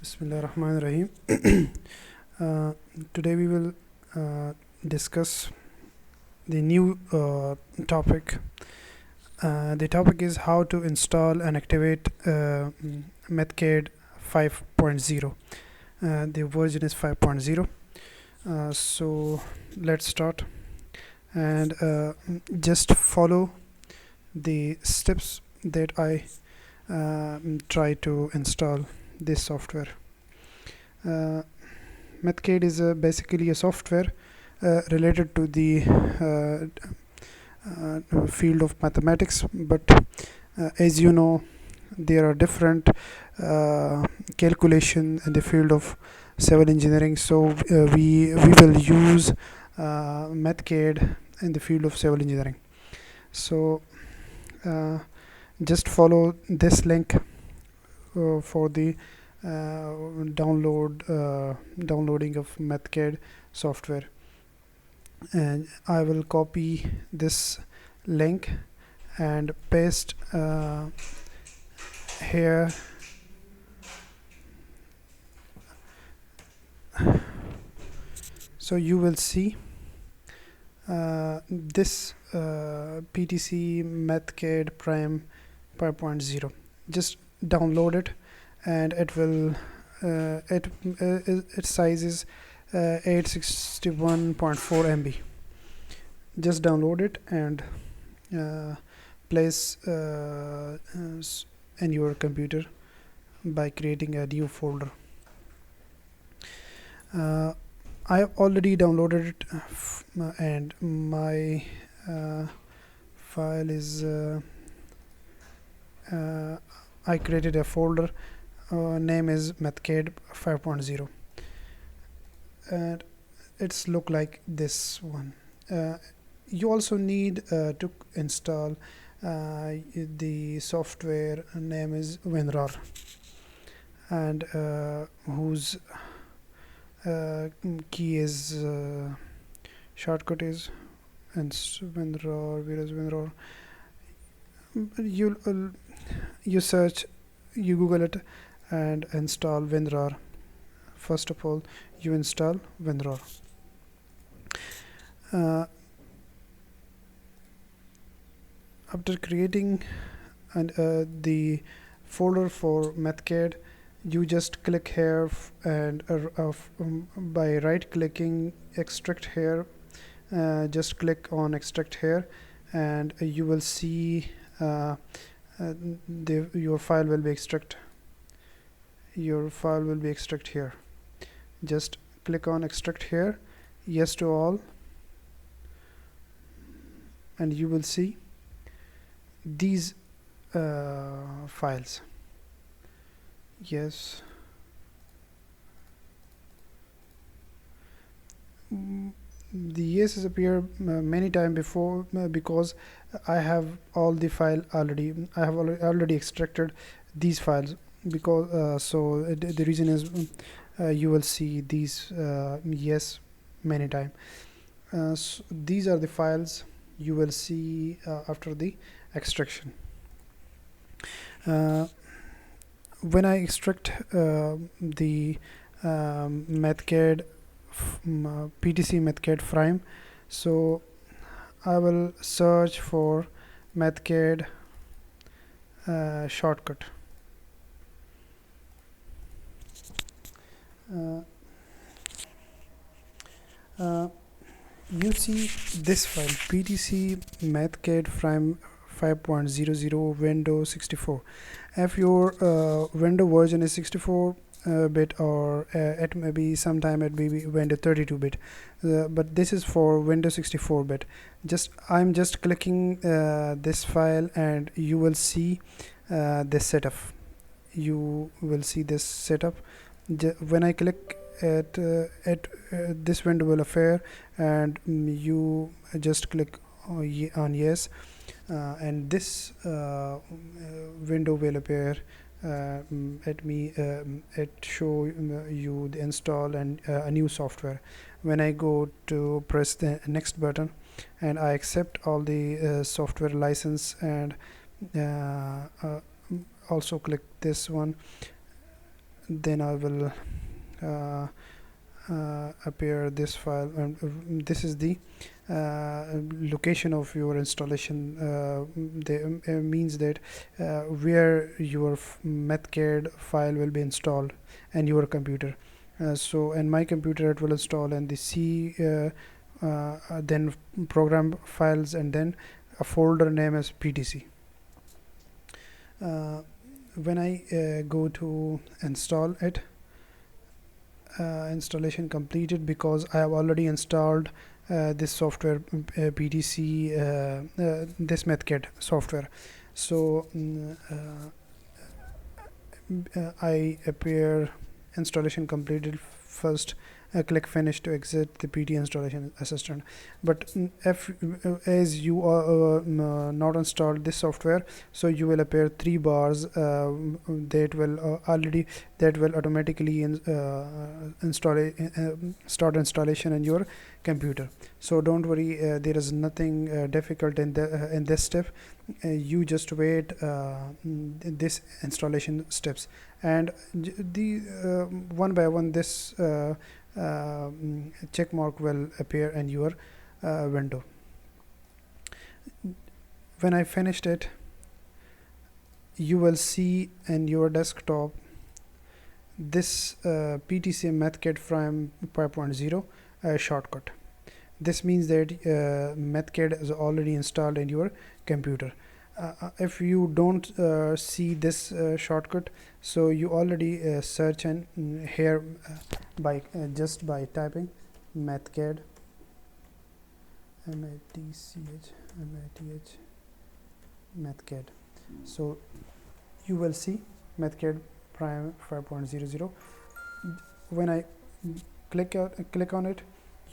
Bismillah Rahman Rahim. uh, Today we will discuss the new topic. The topic is how to install and activate Metcade 5.0. The version is 5.0. So let's start and just follow the steps that I try to install this software. Uh, Metcade is basically a software related to the field of mathematics, but as you know, there are different calculation in the field of civil engineering. So we will use Metcade in the field of civil engineering. So uh, just follow this link for the downloading of Metcade software, and I will copy this link and paste here. So you will see this PTC Metcade Prime 5.0. Just download it, and it will its size is 861.4 MB. Just download it and place in your computer by creating a new folder. I have already downloaded it, and my file is I created a folder. Name is Metcade 5.0, and it's look like this one. You also need to install the software name is WinRAR, and whose key is shortcut is and WinRAR. Where is WinRAR? You search, you Google it, and install WinRAR. First of all, you install WinRAR. After creating the folder for Metcade, you just click here and by right clicking extract here, just click on extract here, and you will see your file will be extract. Your file will be extract here. Just click on extract here, yes to all, and you will see these files. Yes. The yeses appear many times before because I have all the file already. I have already extracted these files, because the reason is you will see these yes many times. So these are the files you will see after the extraction. When I extract the Metcade PTC Metcade Prime, so I will search for Metcade shortcut. You see this file PTC Metcade Prime 5.00 Windows 64. If your window version is 64 bit, or it may be sometime it may be Windows 32 bit, but this is for Windows 64 bit. I'm just clicking this file, and you will see this setup. You will see this setup. When I click at this window will appear, and you just click on yes, and this window will appear. It show you the install and a new software. When I go to press the next button, and I accept all the software license, and also click this one, then I will appear this file, and this is the location of your installation. Means that where your Mathcad file will be installed and your computer. So in my computer it will install and the C then program files, and then a folder name as PTC. When I go to install it, installation completed, because I have already installed this software, PTC, this Mathcad software. So I appear installation completed. First click finish to exit the PT installation assistant. But if as you are not installed this software, so you will appear 3 bars that will automatically start installation in your computer. So don't worry, there is nothing difficult in this step. You just wait this installation steps, and the one by one this check mark will appear in your window. When I finished it, you will see in your desktop this PTC Mathcad Frame 5.0 shortcut. This means that Mathcad is already installed in your computer. If you don't see this shortcut, so you already search and here by just by typing Mathcad, Mathcad. So you will see Mathcad Prime 5.00. When I click on it,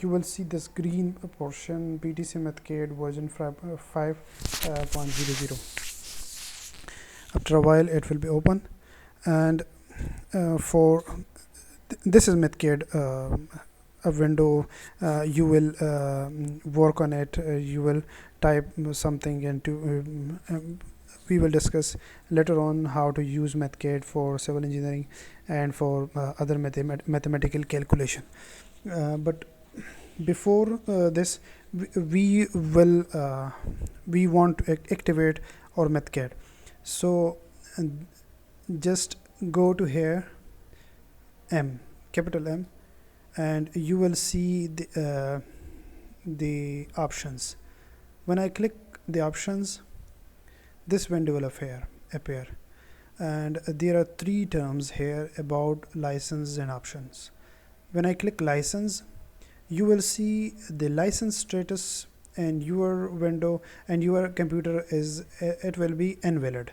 you will see this green portion, PTC Mathcad version 5.00. After a while it will be open, and for this is Mathcad a window. You will work on it, you will type something into we will discuss later on how to use Mathcad for civil engineering and for other mathematical calculation. But before this, we want to activate our Mathcad. So just go to here, capital M, and you will see the options. When I click the options, this window will appear, and there are 3 terms here about license and options. When I click license, you will see the license status and your window and your computer is it will be invalid.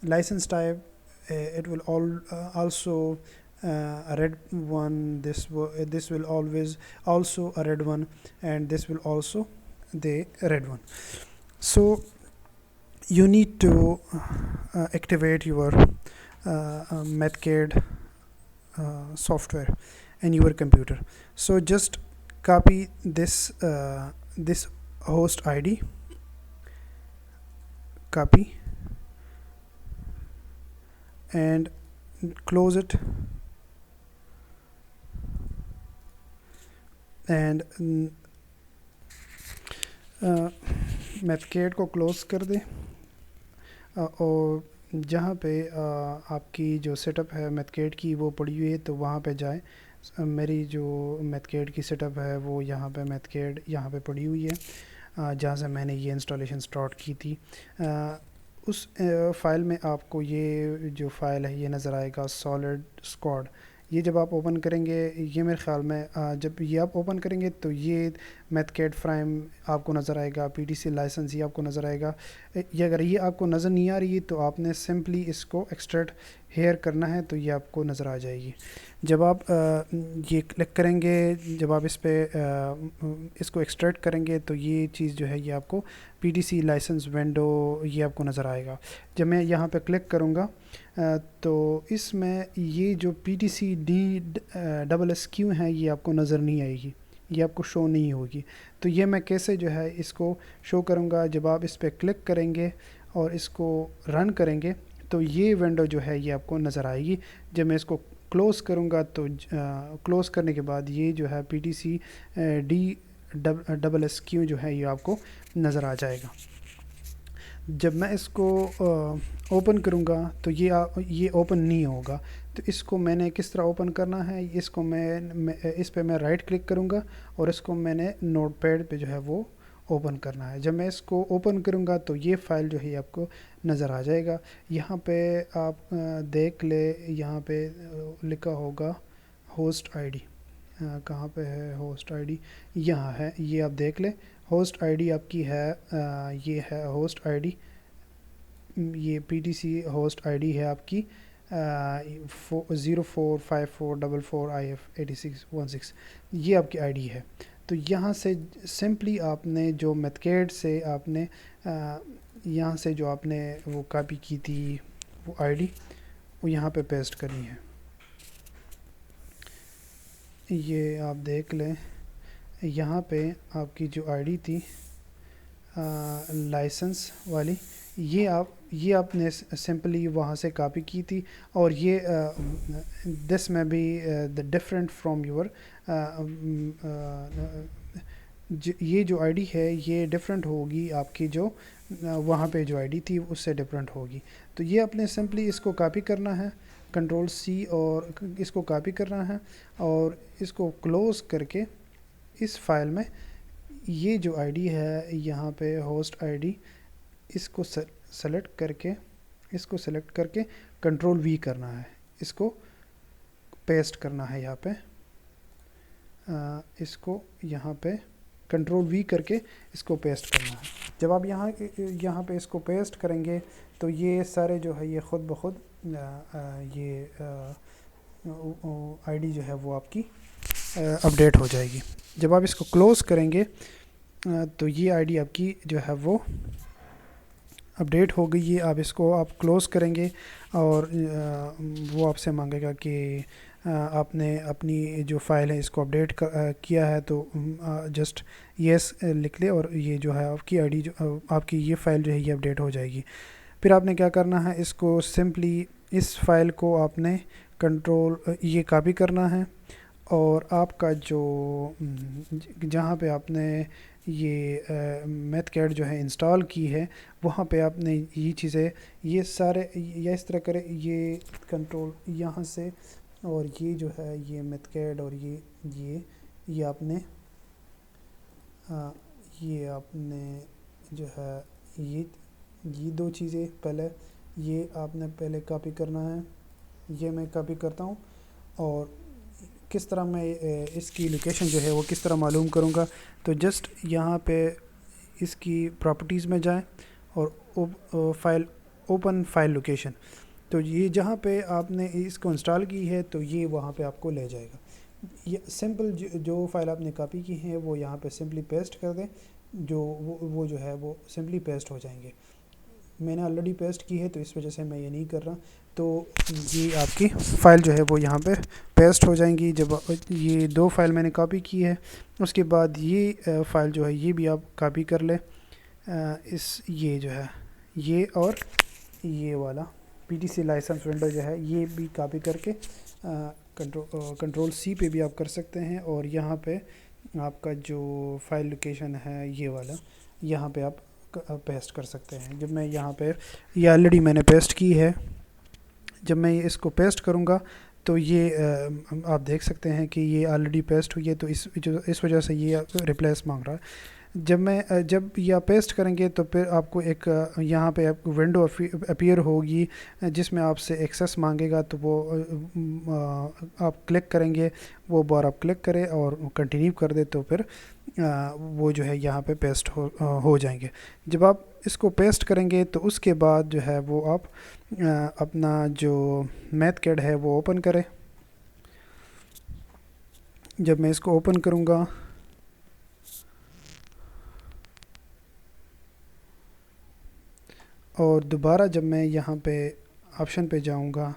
License type, it will also a red one. This will always also a red one, and this will also the red one. So you need to activate your Mathcad software in your computer. So just copy this this host ID, copy and close it, and Mathcad को close कर दे, और जहाँ पे आपकी जो setup है Mathcad की वो पड़ी हुई है, तो वहाँ पे जाएं. मेरी जो Mathcad की सेटअप है वो यहाँ पे Mathcad यहाँ पे पड़ी हुई है, जहाँ से मैंने ये इंस्टॉलेशन स्टार्ट की थी. उस फाइल में आपको ये जो फाइल है ये नज़र आएगा, सॉलिड स्क्वाड. ये जब आप ओपन करेंगे, ये मेरे ख़्याल में जब ये आप ओपन करेंगे तो ये Mathcad फ्राइम आपको नज़र आएगा, PTC लाइसेंस ये आपको नज़र आएगा. ये अगर ये आपको नज़र नहीं आ रही है तो आपने सिंपली इसको एक्सट्रैक्ट हेयर करना है, तो ये आपको नज़र आ जाएगी. जब आप ये क्लिक करेंगे, जब आप इस पे इसको एक्सट्रैक्ट करेंगे तो ये चीज़ जो है ये आपको PTC लाइसेंस विंडो ये आपको नज़र आएगा. जब मैं यहाँ पे क्लिक करूँगा तो इसमें ये जो PTC DSSQ है ये आपको नज़र नहीं आएगी, ये आपको शो नहीं होगी. तो ये मैं कैसे जो है इसको शो करूँगा, जब आप इस पर क्लिक करेंगे और इसको रन करेंगे तो ये विंडो जो है ये आपको नज़र आएगी. जब मैं इसको کلوز کروں گا تو کلوز کرنے کے بعد یہ جو ہے پی ٹی سی DSSQ جو ہے یہ آپ کو نظر آ جائے گا. جب میں اس کو اوپن کروں گا تو یہ اوپن نہیں ہوگا. تو اس کو میں نے کس طرح اوپن کرنا ہے، اس کو اس پہ میں رائٹ کلک کروں گا اور اس کو میں نے نوٹ پیڈ پہ جو ہے وہ اوپن کرنا ہے. جب میں اس کو اوپن کروں گا تو یہ فائل جو ہے آپ کو نظر آ جائے گا. یہاں پہ آپ دیکھ لے، یہاں پہ لکھا ہوگا ہوسٹ آئی ڈی. کہاں پہ ہے ہوسٹ آئی ڈی؟ یہاں ہے، یہ آپ دیکھ لیں. ہوسٹ آئی ڈی آپ کی ہے، یہ ہے ہوسٹ آئی ڈی. یہ P T C host ID ڈی ہے آپ کی 045444IF8616. یہ آپ کی آئی ڈی ہے. تو یہاں سے سمپلی آپ نے جو میتھکیڈ سے آپ نے یہاں سے جو آپ نے وہ کاپی کی تھی وہ آئی ڈی، وہ یہاں پہ پیسٹ کرنی ہے. یہ آپ دیکھ لیں، یہاں پہ آپ کی جو آئی ڈی تھی لائسنس والی، یہ آپ نے سمپلی وہاں سے کاپی کی تھی. اور یہ دس میں بی ڈفرینٹ فرام یور، یہ جو آئی ڈی ہے یہ ڈفرینٹ ہوگی آپ کی جو وہاں پہ جو آئی ڈی تھی اس سے ڈفرینٹ ہوگی. تو یہ آپ نے سمپلی اس کو کاپی کرنا ہے، کنٹرول C، اور اس کو کاپی کرنا ہے اور اس کو کلوز کر کے اس فائل میں یہ جو آئی ڈی ہے یہاں پہ ہوسٹ آئی ڈی، اس کو سلیکٹ کر کے کنٹرول V کرنا ہے، اس کو پیسٹ کرنا ہے یہاں پہ. اس کو یہاں پہ کنٹرول V کر کے اس کو پیسٹ کرنا ہے. جب آپ یہاں پہ اس کو پیسٹ کریں گے تو یہ سارے جو ہے یہ خود بخود یہ آئی ڈی جو ہے وہ آپ کی اپڈیٹ ہو جائے گی. جب آپ اس کو کلوز کریں گے تو یہ آئی ڈی آپ کی جو ہے وہ اپڈیٹ ہو گئی ہے. آپ اس کو آپ کلوز کریں گے اور وہ آپ سے مانگے گا کہ آپ نے اپنی جو فائل ہے اس کو اپڈیٹ کیا ہے، تو جسٹ یس لکھ لے اور یہ جو ہے آپ کی آئی ڈی جو آپ کی یہ فائل جو ہے یہ اپڈیٹ ہو جائے گی. پھر آپ نے کیا کرنا ہے، اس کو سمپلی اس فائل کو آپ نے یہ کاپی کرنا ہے اور آپ کا جو جہاں پہ آپ نے یہ میتھکیڈ جو ہے انسٹال کی ہے وہاں پہ آپ نے یہ چیزیں یہ سارے یا اس طرح کرے، یہ کنٹرول یہاں سے، اور یہ جو ہے یہ میتھکیڈ اور یہ آپ نے جو ہے یہ دو چیزیں پہلے یہ آپ نے پہلے کاپی کرنا ہے. یہ میں کاپی کرتا ہوں. اور کس طرح میں اس کی لوکیشن جو ہے وہ کس طرح معلوم کروں گا، تو جسٹ یہاں پہ اس کی پراپرٹیز میں جائیں اور اوپن فائل لوکیشن، تو یہ جہاں پہ آپ نے اس کو انسٹال کی ہے تو یہ وہاں پہ آپ کو لے جائے گا. یہ سمپل جو فائل آپ نے کاپی کی ہے وہ یہاں پہ سمپلی پیسٹ کر دیں، جو وہ جو ہے وہ سمپلی پیسٹ ہو جائیں گے. میں نے آلریڈی پیسٹ کی ہے تو اس وجہ سے میں یہ نہیں کر رہا. تو یہ آپ کی فائل جو ہے وہ یہاں پہ پیسٹ ہو جائیں گی. جب یہ دو فائل میں نے کاپی کی ہے، اس کے بعد یہ فائل جو ہے یہ بھی آپ کاپی کر لیں. یہ جو ہے یہ اور یہ والا P T C licence window جو ہے یہ بھی کاپی کر کے کنٹرول C پہ بھی آپ کر سکتے ہیں. اور یہاں پہ آپ کا جو فائل لوکیشن ہے یہ والا یہاں پہ آپ پیسٹ کر سکتے ہیں. جب میں یہاں پہ یہ آلریڈی میں نے پیسٹ کی ہے، جب میں اس کو پیسٹ کروں گا تو یہ آپ دیکھ سکتے ہیں کہ یہ آلریڈی پیسٹ ہوئی ہے، تو اس وجہ سے یہ ریپلیس مانگ رہا ہے. جب یہ پیسٹ کریں گے تو پھر آپ کو ایک یہاں پہ آپ ونڈو اپیئر ہوگی جس میں آپ سے ایکسیس مانگے گا. تو وہ آپ کلک کریں گے، وہ بار آپ کلک کریں اور کنٹینیو کر دیں تو پھر وہ جو ہے یہاں پہ پیسٹ ہو جائیں گے. جب آپ اس کو پیسٹ کریں گے تو اس کے بعد جو ہے وہ آپ اپنا جو میتھکیڈ ہے وہ اوپن کریں. جب میں اس کو اوپن کروں گا اور دوبارہ جب میں یہاں پہ آپشن پہ جاؤں گا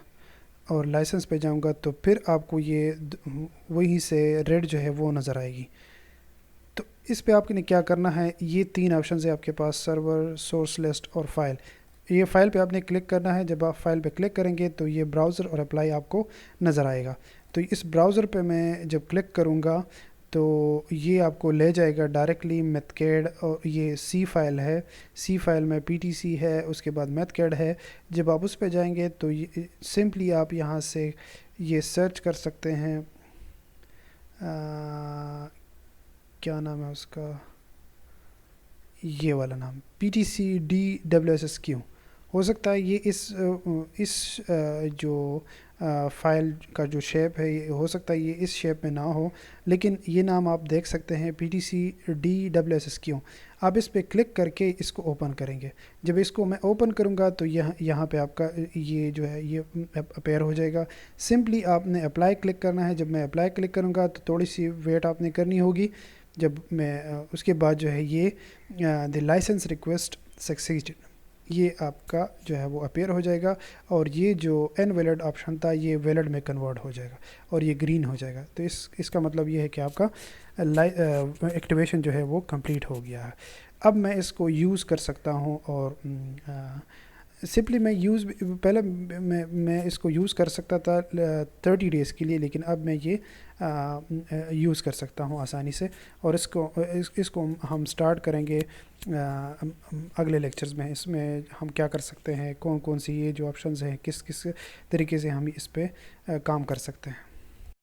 اور لائسنس پہ جاؤں گا تو پھر آپ کو یہ وہیں سے ریڈ جو ہے وہ نظر آئے گی. تو اس پہ آپ نے کیا کرنا ہے، یہ تین آپشنز ہیں آپ کے پاس، سرور، سورس لسٹ اور فائل. یہ فائل پہ آپ نے کلک کرنا ہے. جب آپ فائل پہ کلک کریں گے تو یہ براؤزر اور اپلائی آپ کو نظر آئے گا. تو اس براؤزر پہ میں جب کلک کروں گا تو یہ آپ کو لے جائے گا ڈائریکٹلی میتھکیڈ، اور یہ سی فائل ہے. سی فائل میں پی ٹی سی ہے، اس کے بعد میتھکیڈ ہے. جب آپ اس پہ جائیں گے تو سمپلی آپ یہاں سے یہ سرچ کر سکتے ہیں، کیا نام ہے اس کا، یہ والا نام PTCDWSSQ. ہو سکتا ہے یہ اس جو فائل کا جو شیپ ہے، یہ ہو سکتا ہے یہ اس شیپ میں نہ ہو، لیکن یہ نام آپ دیکھ سکتے ہیں PTCDWSSQ. آپ اس پہ کلک کر کے اس کو اوپن کریں گے. جب اس کو میں اوپن کروں گا تو یہاں پہ آپ کا یہ جو ہے یہ اپیئر ہو جائے گا. سمپلی آپ نے اپلائی کلک کرنا ہے. جب میں اپلائی کلک کروں گا تو تھوڑی سی ویٹ آپ نے کرنی ہوگی. جب میں اس کے بعد جو ہے یہ دی لائسنس ریکویسٹ سکسیڈ، یہ آپ کا جو ہے وہ اپیئر ہو جائے گا، اور یہ جو ان ویلڈ آپشن تھا یہ ویلڈ میں کنورٹ ہو جائے گا اور یہ گرین ہو جائے گا. تو اس کا مطلب یہ ہے کہ آپ کا ایکٹیویشن جو ہے وہ کمپلیٹ ہو گیا ہے. اب میں اس کو یوز کر سکتا ہوں، اور سمپلی میں پہلے میں اس کو یوز کر سکتا تھا 30 ڈیز کے لیے، لیکن اب میں یہ یوز کر سکتا ہوں آسانی سے. اور اس کو ہم سٹارٹ کریں گے اگلے لیکچرز میں. اس میں ہم کیا کر سکتے ہیں، کون سی یہ جو آپشنز ہیں، کس طریقے سے ہم اس پہ کام کر سکتے ہیں.